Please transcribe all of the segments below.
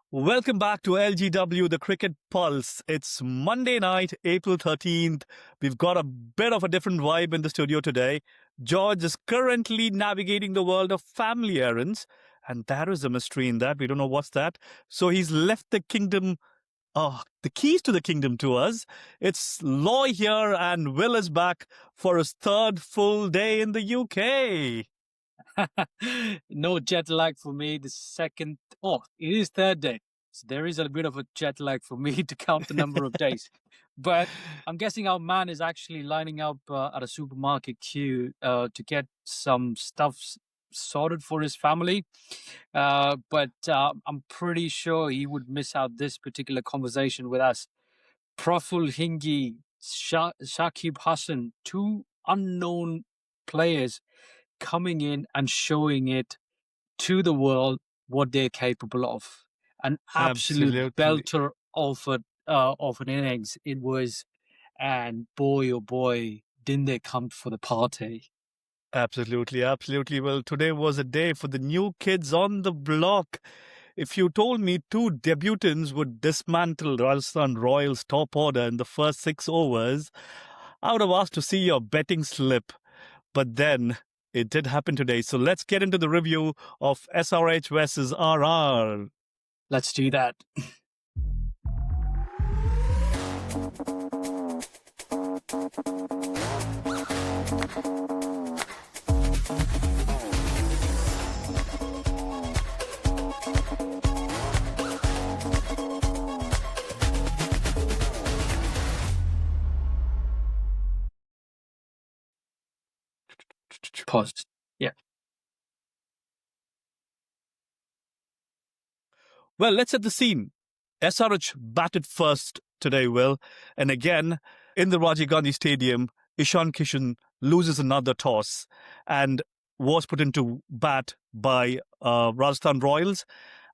Welcome back to LGW, the Cricket Pulse. It's Monday night, April 13th. We've got a bit of a different vibe in the studio today. George is currently navigating the world of family errands, and there is a mystery in that. We don't know what's that. So he's left the kingdom, the keys to the kingdom to us. It's Loy here, and Will is back for his third full day in the UK. No jet lag for me. It is third day. So there is a bit of a jet lag for me to count the number of days. But I'm guessing our man is actually lining up at a supermarket queue to get some stuff sorted for his family. But I'm pretty sure he would miss out this particular conversation with us. Praful Hingi, Shakib Hassan, two unknown players coming in and showing it to the world what they're capable of. An absolute Absolutely. belter of an innings it was, and boy oh boy, didn't they come for the party. Absolutely, absolutely. Well, today was a day for the new kids on the block. If you told me two debutants would dismantle Rajasthan Royals' top order in the first 6 overs, I would have asked to see your betting slip. But then it did happen today. So let's get into the review of SRH versus RR. Let's do that. Pause. Yeah. Well, let's set the scene. SRH batted first today, Will. And again, in the Rajiv Gandhi Stadium, Ishan Kishan loses another toss and was put into bat by Rajasthan Royals.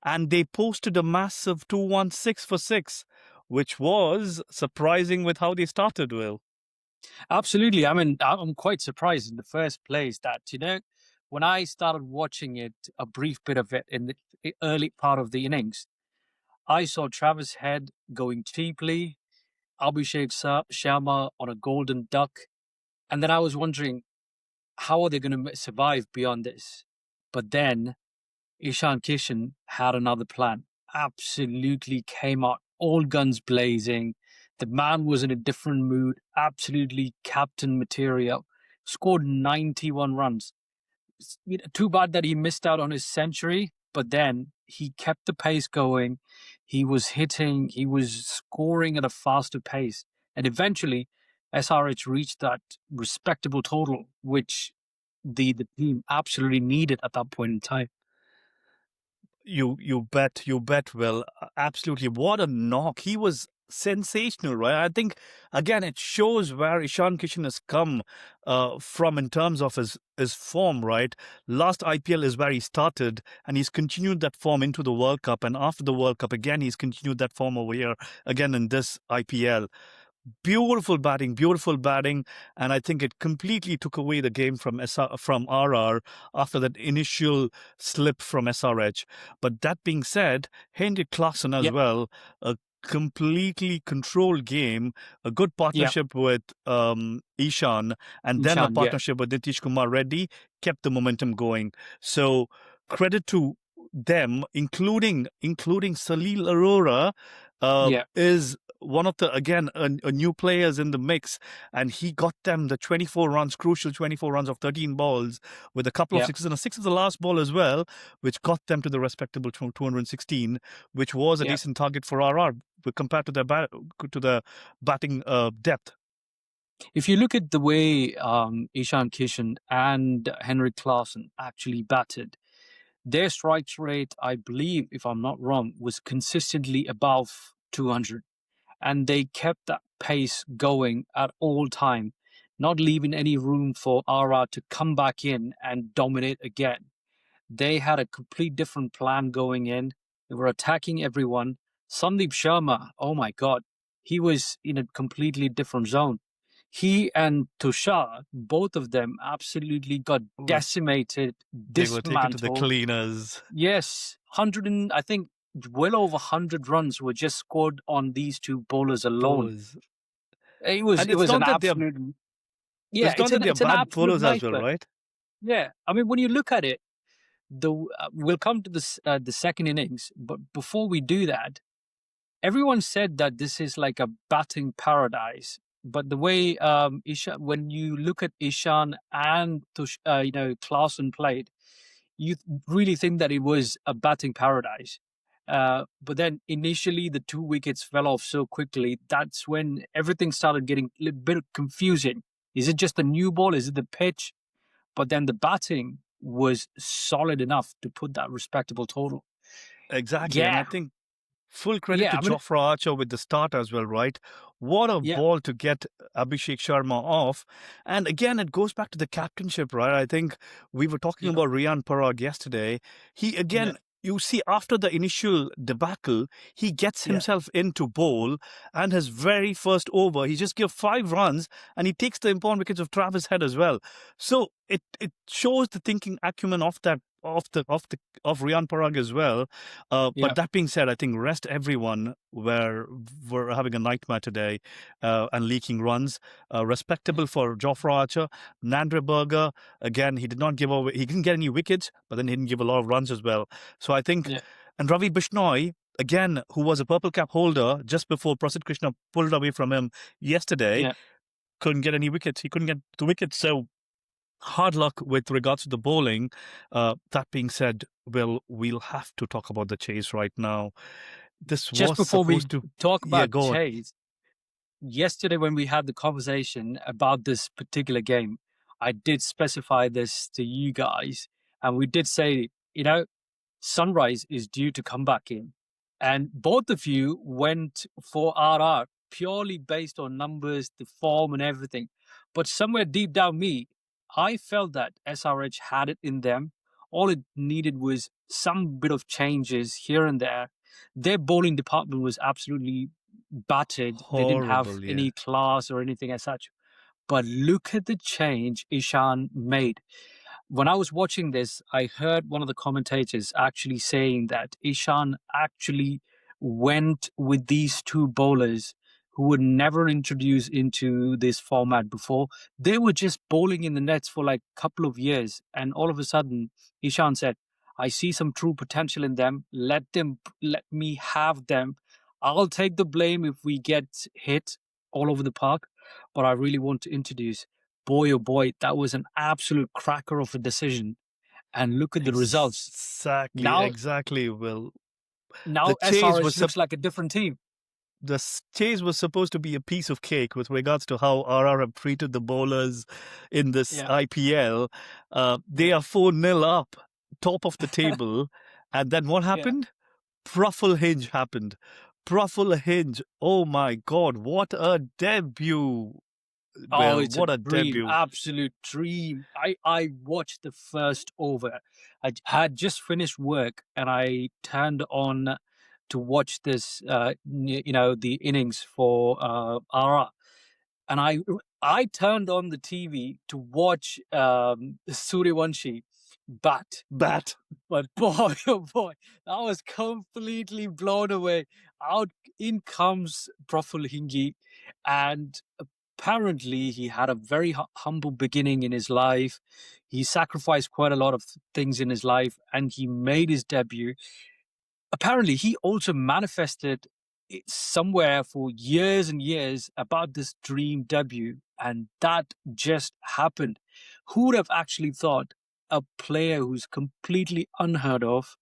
And they posted a massive 216 for 6, which was surprising with how they started, Will. Absolutely. I mean, I'm quite surprised in the first place that, when I started watching it, a brief bit of it in the early part of the innings, I saw Travis Head going cheaply, Abhishek Sharma on a golden duck. And then I was wondering, how are they going to survive beyond this? But then Ishan Kishan had another plan. Absolutely came out all guns blazing. The man was in a different mood, absolutely captain material. Scored 91 runs. Too bad that he missed out on his century, but then he kept the pace going. He was hitting, he was scoring at a faster pace. And eventually, SRH reached that respectable total, which the team absolutely needed at that point in time. You bet, Will. Absolutely. What a knock. He was sensational, right? I think, again, it shows where Ishan Kishan has come from in terms of his form, right? Last IPL is where he started, and he's continued that form into the World Cup. And after the World Cup, again, he's continued that form over here, again, in this IPL. Beautiful batting, and I think it completely took away the game from RR after that initial slip from SRH. But that being said, Heinrich Klaasen as well, a completely controlled game, a good partnership with Ishan, and then a partnership with Nitish Kumar Reddy kept the momentum going. So credit to them, including Salil Arora, is one of the, again, a new players in the mix, and he got them the 24 runs, crucial 24 runs of 13 balls with a couple of sixes and a six of the last ball as well, which got them to the respectable 216, which was a decent target for RR compared to the batting depth. If you look at the way Ishan Kishan and Heinrich Klaasen actually batted, their strike rate, I believe, if I'm not wrong, was consistently above 200. And they kept that pace going at all time, not leaving any room for RR to come back in and dominate again. They had a complete different plan going in. They were attacking everyone. Sandeep Sharma, oh my God, he was in a completely different zone. He and Tushar, both of them absolutely got decimated, They were taken to the dismantled. cleaners. Yes, 100 and I think well over 100 runs were just scored on these two bowlers alone. Bowlers. It was And it it's was an not that absolute it's not that they're it's an bad absolute bowlers as knife well, fight. right? Yeah, I mean when you look at it, we'll come to the second innings, but before we do that, everyone said that this is like a batting paradise. But the way Ishan, when you look at Ishan and Klaasen played, you really think that it was a batting paradise. But then initially the two wickets fell off so quickly. That's when everything started getting a little bit confusing. Is it just the new ball? Is it the pitch? But then the batting was solid enough to put that respectable total. Exactly. And I Yeah, think full credit yeah. to I mean, Jofra Archer with the start as well, right? What a yeah, ball to get Abhishek Sharma off. And again, it goes back to the captainship, right? I think we were talking yeah, about Riyan Parag yesterday. He, yeah, again, you see, after the initial debacle, he gets yeah, himself into bowl, and his very first over, he just gives 5 runs and he takes the important wickets of Travis Head as well. So it shows the thinking acumen of that of Riyan Parag as well. But yeah. that being said, I think rest everyone were having a nightmare today and leaking runs. Respectable for Jofra Archer. Nandre Berger, again, he did not give away, he didn't get any wickets, but then he didn't give a lot of runs as well. So I think, Yeah, and Ravi Bishnoi, again, who was a purple cap holder just before Prasidh Krishna pulled away from him yesterday, yeah. couldn't get any wickets. He couldn't get the wickets. So hard luck with regards to the bowling. That being said, we'll have to talk about the chase right now. This Just was before we supposed to, talk yeah, about go on. Chase, yesterday when we had the conversation about this particular game, I did specify this to you guys, and we did say, Sunrise is due to come back in. And both of you went for RR purely based on numbers, the form, and everything. But somewhere deep down me, I felt that SRH had it in them. All it needed was some bit of changes here and there. Their bowling department was absolutely battered. They didn't have Horrible, yeah. any class or anything as such. But look at the change Ishan made. When I was watching this, I heard one of the commentators actually saying that Ishan actually went with these two bowlers who were never introduced into this format before. They were just bowling in the nets for like a couple of years. And all of a sudden, Ishan said, I see some true potential in them. Let me have them. I'll take the blame if we get hit all over the park. But I really want to introduce boy, oh boy, that was an absolute cracker of a decision. And look at the results. Exactly, Now, exactly. Well, the now chase was SRH looks like a different team. chase was supposed to be a piece of cake with regards to how RR have treated the bowlers in this Yeah, IPL. yeah, They are 4-0 up, top of the table. And then what yeah. happened? Pruffle Hinge happened. Pruffle Hinge. Oh my God, what a debut. Oh, Well, it's a what a dream, debut. absolute dream. I watched the first over. I had just finished work and I turned on to watch this, the innings for RR. And I turned on the TV to watch Suryavanshi bat. Bat. But boy, oh boy, I was completely blown away. Out in comes Praful Hingi, and apparently he had a very humble beginning in his life. He sacrificed quite a lot of things in his life, and he made his debut. Apparently, he also manifested it somewhere for years and years about this dream debut, and that just happened. Who would have actually thought a player who's completely unheard of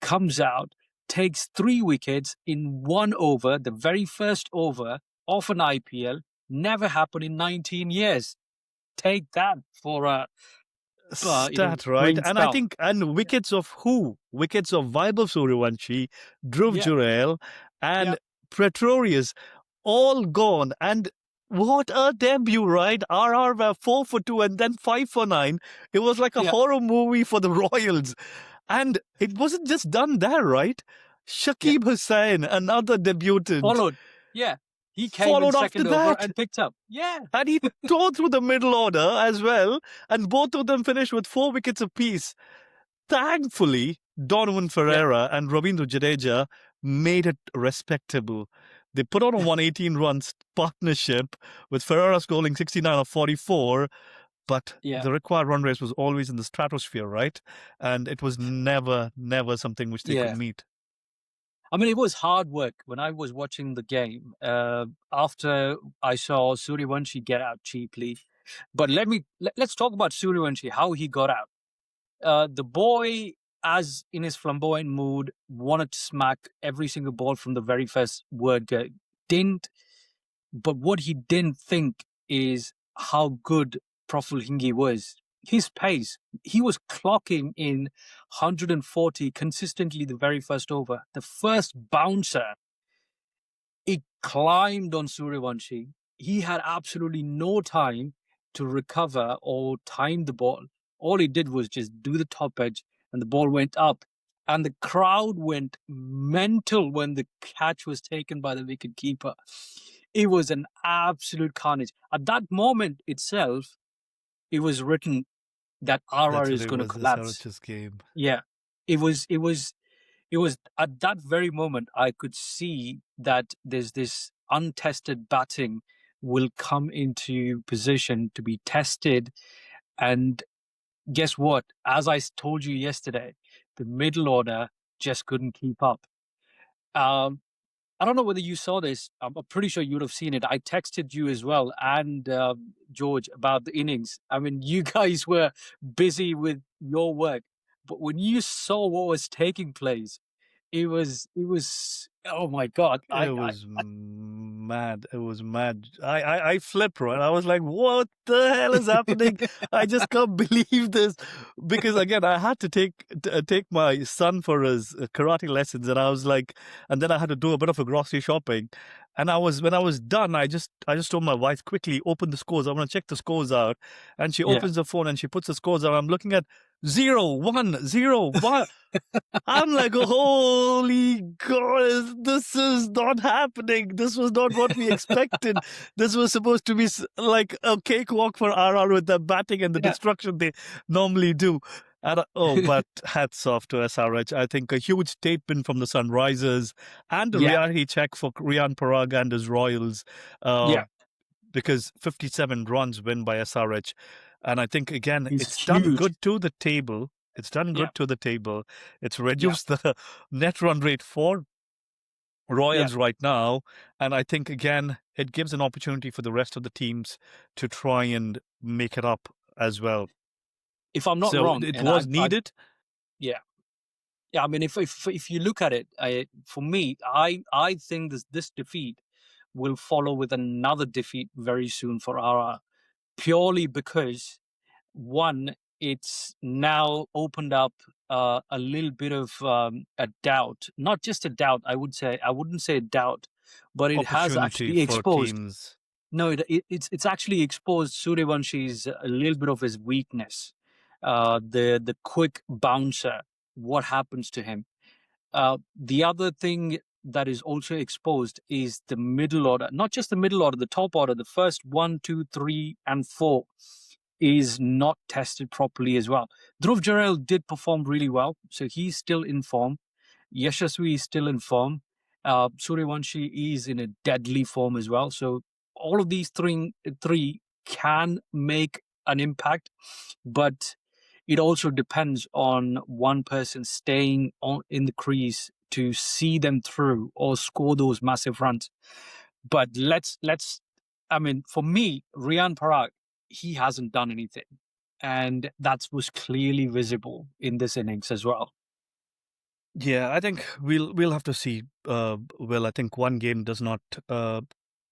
comes out, takes 3 wickets in 1 over, the very first over of an IPL, never happened in 19 years. Take that for a Stat, right? dream And I spell. think, and wickets of who? Wickets of Vaibhav Suryavanshi, Dhruv Yeah, Jurel, yeah, and Pretorius, all gone. And what a debut, right? RR were 4 for 2 and then 5 for 9. It was like a yeah, horror movie for the Royals. And it wasn't just done there, right? yeah. Shakib Hussain, another debutant, Followed. Yeah. He came in followed after second over that. and picked up. Yeah. And he tore through the middle order as well. And both of them finished with 4 wickets apiece. Thankfully, Donovan Yeah, Ferreira and Ravindra Jadeja made it respectable. They put on a 118 runs partnership with Ferreira scoring 69 or 44, but yeah, the required run race was always in the stratosphere, right? And it was never something which they could yeah. meet. I mean, it was hard work when I was watching the game. After I saw Suryavanshi get out cheaply, but let's talk about Suryavanshi, how he got out. The boy, as in his flamboyant mood, wanted to smack every single ball from the very first word. Didn't, but what he didn't think is how good Praful Hingi was. His pace, he was clocking in 140 consistently the very first over. The first bouncer, it climbed on Suryavanshi. He had absolutely no time to recover or time the ball. All he did was just do the top edge, and the ball went up. And the crowd went mental when the catch was taken by the wicket keeper. It was an absolute carnage. At that moment itself, it was written that That RR is today going to was collapse. SRH's game. Yeah, it was at that very moment I could see that there's this untested batting will come into position to be tested. And guess what? As I told you yesterday, the middle order just couldn't keep up. Um, I don't know whether you saw this. I'm pretty sure you would have seen it. I texted you as well and George about the innings. I mean, you guys were busy with your work, but when you saw what was taking place, it was oh my god. It was mad. It was mad. I flipped, right? I was like, what the hell is happening? I just can't believe this. Because again, I had to take my son for his karate lessons, and I was like, and then I had to do a bit of a grocery shopping. And when I was done, I just told my wife quickly, open the scores. I want to check the scores out. And she Yeah. opens the phone and she puts the scores out. I'm looking at 0-1, 0-1. I'm like, holy God, this is not happening. This was not what we expected. This was supposed to be like a cakewalk for RR with the batting and the Yeah. destruction they normally do. And, but hats off to SRH. I think a huge statement from the Sunrisers and a Yeah. reality check for Rian Parag and his Royals. Uh, Yeah. because 57 runs win by SRH. And I think, again, He's it's done huge. good to the table. It's done Yeah. good to the table. It's Yeah. reduced the net run rate for Yeah. Royals right now. And I think, again, it gives an opportunity for the rest of the teams to try and make it up as well. If I'm not So wrong, it and was I needed. yeah. Yeah, I mean, if you look at it, for me, I think this defeat will follow with another defeat very soon for RR, purely because one, it's now opened up a little bit of a doubt, not just a doubt. I wouldn't say a doubt, but it has Opportunity actually for exposed. teams. No, it's actually exposed Suryawanshi's a little bit of his weakness. The quick bouncer, what happens to him? The other thing that is also exposed is the middle order, not just the middle order, the top order, the first one, two, three, and four is not tested properly as well. Dhruv Jurel did perform really well, so he's still in form. Yashasvi is still in form. Suryavanshi is in a deadly form as well. So all of these three can make an impact, but it also depends on one person staying in the crease to see them through or score those massive runs. But let's I mean, for me, Rian Parag, he hasn't done anything. And that was clearly visible in this innings as well. Yeah, I think we'll have to see. Well, I think one game does not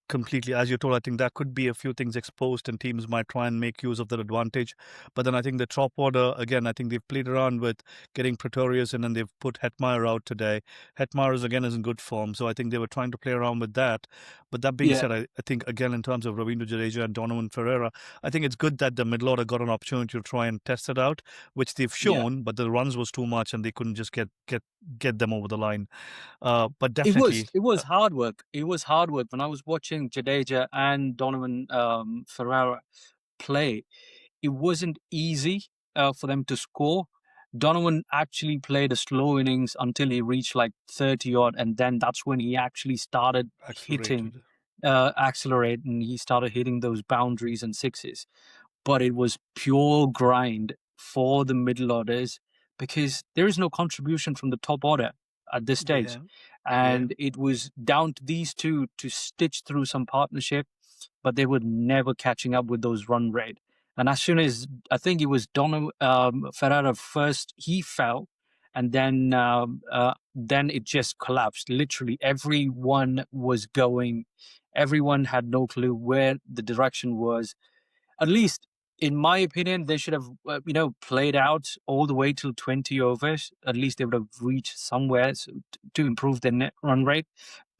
completely, as you told. I think there could be a few things exposed, and teams might try and make use of that advantage. But then I think the top order again. I think they've played around with getting Pretorius in, and they've put Hetmeyer out today. Hetmeyer is in good form, so I think they were trying to play around with that. But that being Yeah, said, I think again in terms of Ravindra Jadeja and Donovan Ferreira, I think it's good that the middle order got an opportunity to try and test it out, which they've yeah. shown. But the runs was too much, and they couldn't just get them over the line. But It was definitely, it was hard work. It was hard work when I was watching Jadeja and Donovan Ferreira play. It wasn't easy for them to score. Donovan actually played a slow innings until he reached like 30 odd, and then that's when he actually started hitting, Accelerated. accelerate, and he started hitting those boundaries and sixes. But it was pure grind for the middle orders because there is no contribution from the top order at this stage. Yeah. Yeah. And it was down to these two to stitch through some partnership, but they were never catching up with those run rate. And as soon as I think it was Ferreira first, he fell, and then it just collapsed. Literally, everyone had no clue where the direction was. At least, in my opinion, they should have played out all the way till 20 overs. At least they would have reached somewhere to improve their net run rate.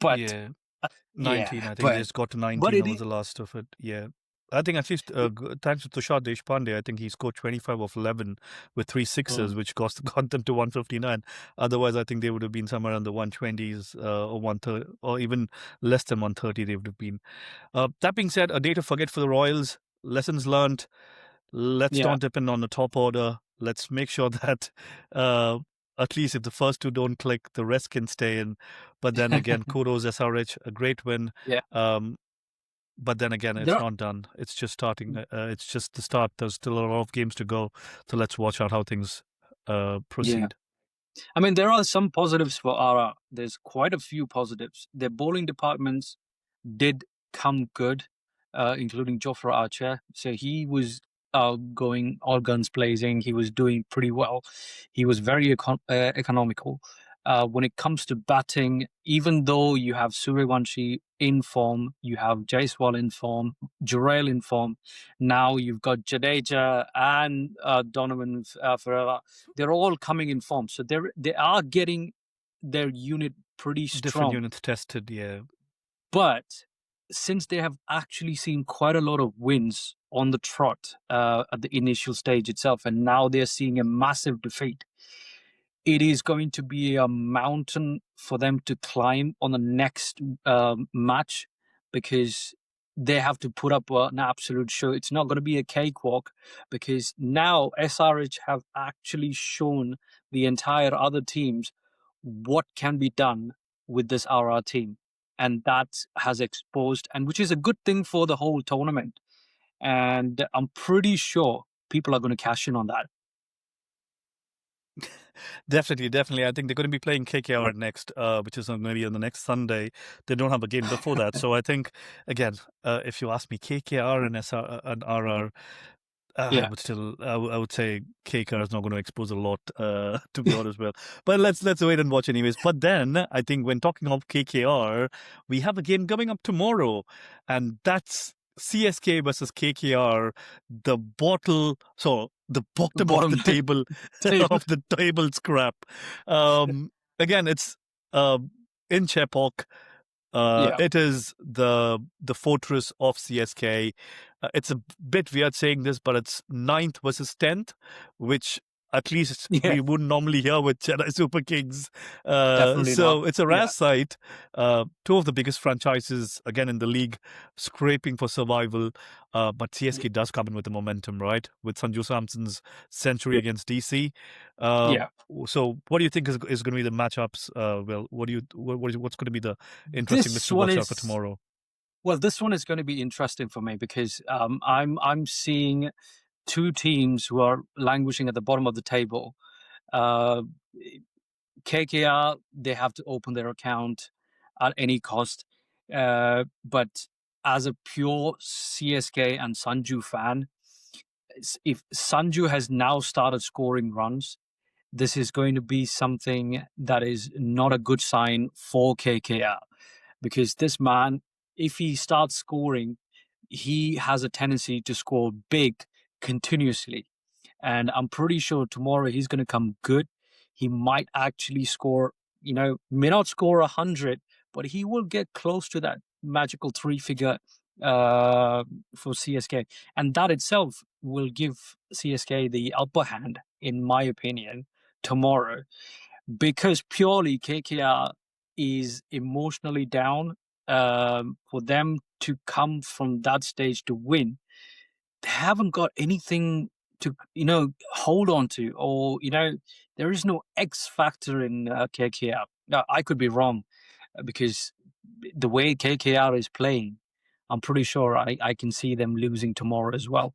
But Yeah. yeah, 19, I think they but just got to but 19. That was the last of it. Yeah. I think at least thanks to Tushar Deshpande, I think he scored 25 of 11 with three sixes, Mm, which got them to 159. Otherwise, I think they would have been somewhere in the 120s or 130, or even less than 130. They would have been. That being said, a day to forget for the Royals. Lessons learned. Let's yeah. not depend on the top order. Let's make sure that uh, at least if the first two don't click, the rest can stay in. But then again, kudos SRH, a great win. Yeah. Um, but then again, There it's are, not done. It's just starting. It's just the start. There's still a lot of games to go. So let's watch out how things yeah. proceed. I mean, there are some positives for RR. There's quite a few positives. Their bowling departments did come good, including Jofra Archer. So he was going all guns blazing. He was doing pretty well. He was very economical. When it comes to batting, even though you have Suryavanshi in form, you have Jaiswal in form, Jurel in form, now you've got Jadeja and Donovan Ferreira. They're all coming in form. So they are getting their unit pretty Different strong. units tested. Yeah. But since they have actually seen quite a lot of wins on the trot at the initial stage itself, and now they're seeing a massive defeat, it is going to be a mountain for them to climb on the next match because they have to put up an absolute show. It's not going to be a cakewalk because now SRH have actually shown the entire other teams what can be done with this RR team. And that has exposed, and which is a good thing for the whole tournament. And I'm pretty sure people are going to cash in on that. Definitely, definitely. I think they're going to be playing KKR next, which is going to be on the next Sunday. They don't have a game before that. So I think, again, if you ask me, KKR and and RR, I Yeah. would still, I would say KKR is not going to expose a lot, to be honest. Well, but let's wait and watch anyways. But then I think when talking of KKR, we have a game coming up tomorrow, and that's CSK versus KKR, the the bottom of the Bottom table table. of the table scrap. Again, it's in Chepauk. Yeah. It is the fortress of CSK. It's a bit weird saying this, but it's ninth versus 10th, which at least Yeah. we wouldn't normally hear with Chennai Super Kings. Definitely not. So it's a rare Yeah. sight. Two of the biggest franchises, again, in the league, scraping for survival. But CSK does come in with the momentum, right? With Sanju Samson's century against DC. Uh, Yeah. so what do you think is going to be the matchups? Well, what's going to be the interesting list This to one watch out for is tomorrow? well, this one is going to be interesting for me because I'm seeing two teams who are languishing at the bottom of the table. Uh, KKR, they have to open their account at any cost. But as a pure CSK and Sanju fan, if Sanju has now started scoring runs, this is going to be something that is not a good sign for KKR because this man, if he starts scoring, he has a tendency to score big continuously. And I'm pretty sure tomorrow he's going to come good. He might actually score, may not score 100, but he will get close to that magical three-figure for CSK. And that itself will give CSK the upper hand, in my opinion, tomorrow because purely KKR is emotionally down. For them to come from that stage to win, they haven't got anything hold on to, or there is no X factor in KKR. Now, I could be wrong because the way KKR is playing, I'm pretty sure I can see them losing tomorrow as well.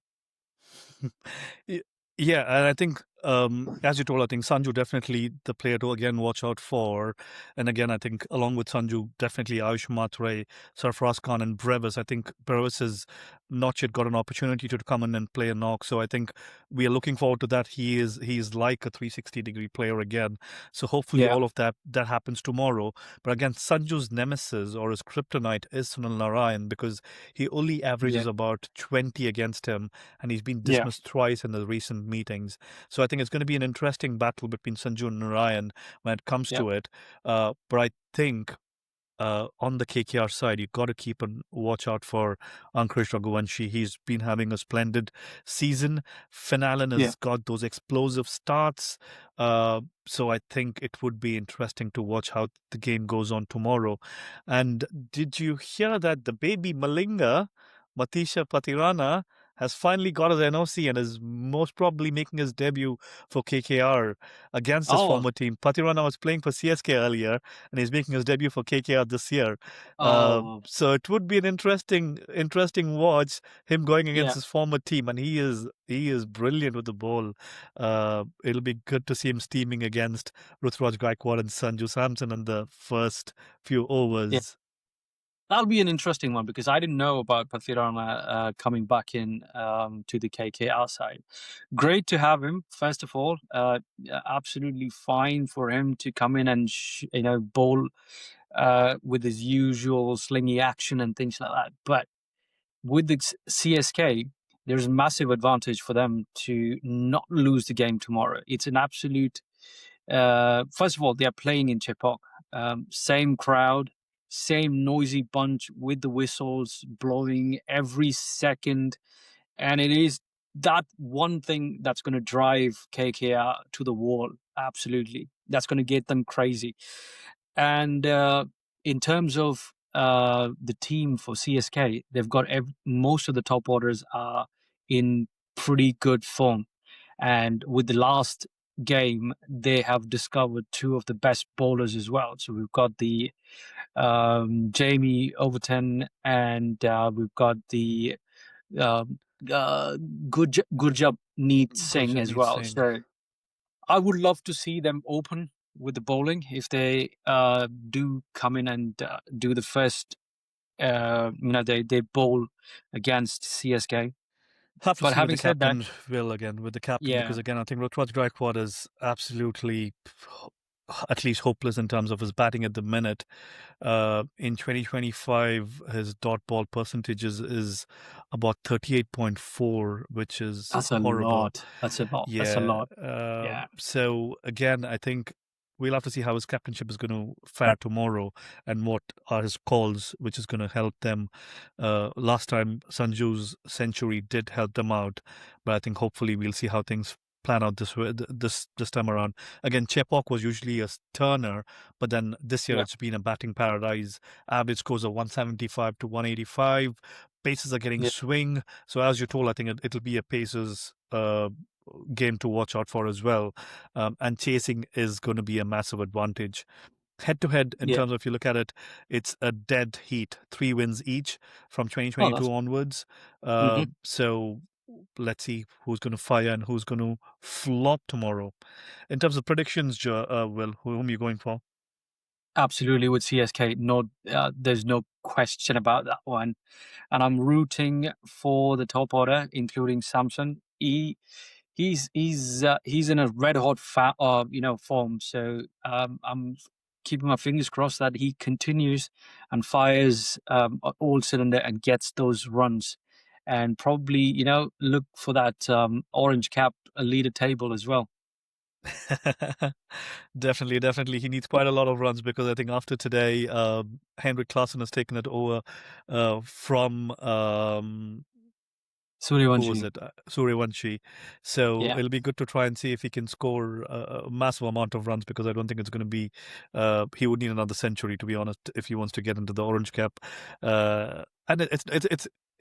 Y- Yeah, and I think, as you told, I think Sanju definitely the player to again watch out for. And again, I think along with Sanju, definitely Ayush Matre, Sarfraz Khan, and Brevis. I think Brevis has not yet got an opportunity to come in and play a knock. So I think we are looking forward to that. He is like a 360-degree player again. So hopefully Yeah, all of that happens tomorrow. But again, Sanju's nemesis or his kryptonite is Sunil Narayan because he only yeah, averages about 20 against him, and he's been yeah, dismissed twice in the recent meetings. So I think it's going to be an interesting battle between Sanju and Narayan when it comes yeah, to it. But I think on the KKR side, you've got to keep a watch out for Ankush Raghuvanshi. He's been having a splendid season. Finalen yeah. has got those explosive starts. So I think it would be interesting to watch how the game goes on tomorrow. And did you hear that the baby Malinga, Matisha Patirana, has finally got his NOC and is most probably making his debut for KKR against his Oh, former team. Patirana was playing for CSK earlier, and he's making his debut for KKR this year. oh, So it would be an interesting watch him going against yeah. his former team, and he is brilliant with the ball. It'll be good to see him steaming against Ruturaj Gaikwad and Sanju Samson in the first few Yeah. overs. That'll be an interesting one because I didn't know about Pathirana coming back in to the KKR side. Great to have him, first of all. Absolutely fine for him to come in and bowl with his usual slingy action and things like that. But with the CSK, there's a massive advantage for them to not lose the game tomorrow. It's an absolute. First of all, they are playing in Chepauk. Same crowd, same noisy bunch with the whistles blowing every second, and it is that one thing that's going to drive KKR to the wall. Absolutely, that's going to get them crazy. And in terms of the team for CSK, they've got most of the top orders are in pretty good form. And with the last game, they have discovered two of the best bowlers as well. So we've got the Jamie Overton, and we've got the um, Gurjab Neet Singh as Gurjapneet well. Singh. So I would love to see them open with the bowling if they do come in and do the first. They bowl against CSK. Have to But see with the having said that, captain, Will, again, with the captain, yeah, because again, I think Ruturaj Gaikwad is absolutely at least hopeless in terms of his batting at the minute. In 2025, his dot ball percentages is about 38.4, which is that's a horrible. lot. That's a lot. That's a Yeah. lot. Yeah, So again, I think we'll have to see how his captainship is going to fare tomorrow and what are his calls, which is going to help them. Last time Sanju's century did help them out, but I think hopefully we'll see how things plan out this time around. Again, Chepauk was usually a turner, but then this year yeah, it's been a batting paradise. Average scores of 175 to 185. Paces are getting yeah, swing. So as you told, I think it'll be a Pacers game to watch out for as well. And chasing is going to be a massive advantage. Head to head, in yeah. terms of if you look at it, it's a dead heat, 3 wins each from Oh, 2022 that's. onwards. Mhm. So let's see who's going to fire and who's going to flop tomorrow. In terms of predictions, Will, whom are you going for? Absolutely with CSK. No, there's no question about that one. And I'm rooting for the top order, including Samson. He's in a red hot form. So I'm keeping my fingers crossed that he continues and fires all cylinder and gets those runs, and probably look for that orange cap leader table as well. Definitely. He needs quite a lot of runs because I think after today, Heinrich Klaasen has taken it over from who was Suryavanshi. it? Suryavanshi. So Yeah. it'll be good to try and see if he can score a massive amount of runs because I don't think it's going to be. He would need another century to be honest if he wants to get into the orange cap. And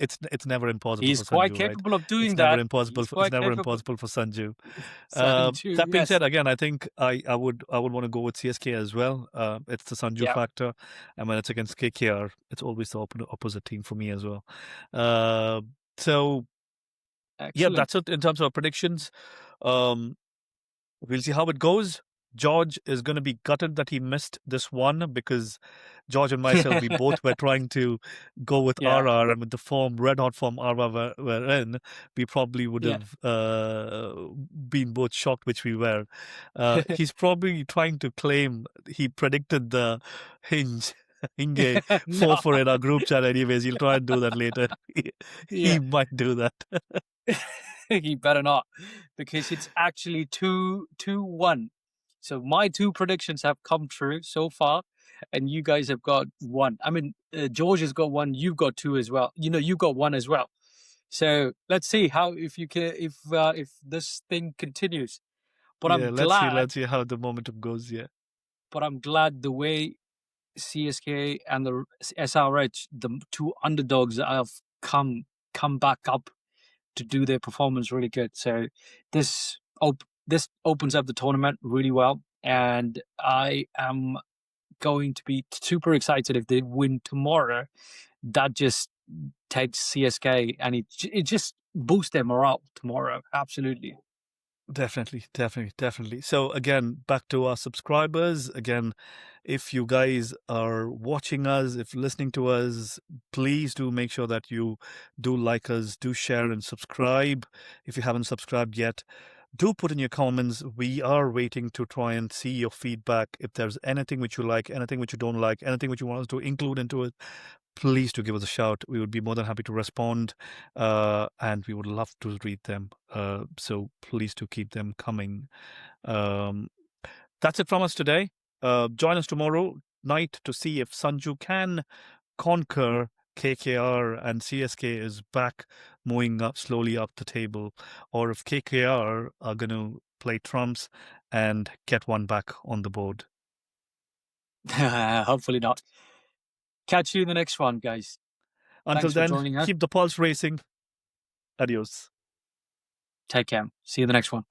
it's never impossible He's for quite Sanju, right? capable of It's doing never that. impossible. He's It's quite never capable. impossible for Sanju. Sanju, That being yes. said, again, I think I would want to go with CSK as well. It's the Sanju Yeah, factor, and when it's against KKR, it's always the opposite team for me as well. Uh, so yeah, excellent. that's it in terms of our predictions. Um, we'll see how it goes. George is going to be gutted that he missed this one because George and myself, we both were trying to go with Yeah, RR, and with the form, red hot form RR were in, we probably would yeah. have been both shocked, which we were. He's probably trying to claim he predicted the hinge. Hinge No, 4 in our group chat, anyways. He'll try and do that later. yeah. He might do that. He better not, because it's actually 2-1. So my two predictions have come true so far, and you guys have got one. I mean, George has got one. You've got two as well. You know, you got one as well. So let's see how, if you can, if this thing continues. But Yeah, I'm glad. let's see how the momentum goes. Yeah. But I'm glad the way CSK and the SRH, the two underdogs, have come back up to do their performance really good. So this opens up the tournament really well, and I am going to be super excited if they win tomorrow. That just takes CSK, and it just boosts their morale tomorrow. Absolutely. Definitely, definitely, definitely. So again, back to our subscribers. Again, if you guys are watching us, if listening to us, please do make sure that you do like us, do share and subscribe. If you haven't subscribed yet, do put in your comments. We are waiting to try and see your feedback. If there's anything which you like, anything which you don't like, anything which you want us to include into it, please do give us a shout. We would be more than happy to respond, and we would love to read them. So please do keep them coming. Um, that's it from us today. Join us tomorrow night to see if Sanju can conquer KKR and CSK is back moving up slowly up the table, or if KKR are going to play trumps and get one back on the board. Hopefully not. Catch you in the next one, guys. Until Thanks for then, joining us. keep the pulse racing. Adios. Take care. See you in the next one.